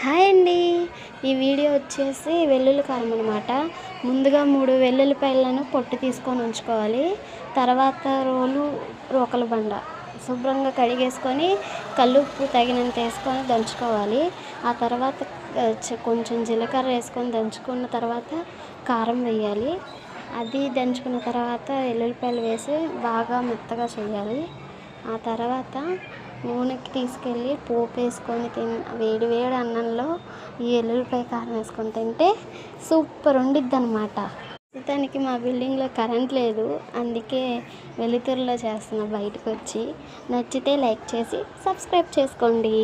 Hi అండి. ఈ video వచ్చేసి వెల్లుల్లి కారం అనమాట. ముందుగా 3 వెల్లుల్లిపాయలను పొట్టు తీసుకొని ఉంచుకోవాలి. తర్వాత రోకల బండ శుభ్రంగా కడిగేసుకొని కల్లుప్పు తగినంత వేసుకొని దంచుకోవాలి. ఆ తర్వాత కొంచెం జీలకర్ర వేసుకొని దంచుకున్న తర్వాత కారం వేయాలి. అది దంచుకున్న తర్వాత వెల్లుల్లిపాయలు వేసి బాగా మెత్తగా చేయాలి. ఆ తర్వాత నూనెకి తీసుకెళ్ళి పోపు వేసుకొని వేడి వేడి అన్నంలో ఈ వెల్లుల్లిపాయ కారం వేసుకొని తింటే సూపర్ ఉండిద్ది అనమాట. ప్రస్తుతానికి మా బిల్డింగ్లో కరెంట్ లేదు, అందుకే వెలుతురులో చేస్తున్నా బయటకు వచ్చి. నచ్చితే లైక్ చేసి సబ్స్క్రైబ్ చేసుకోండి.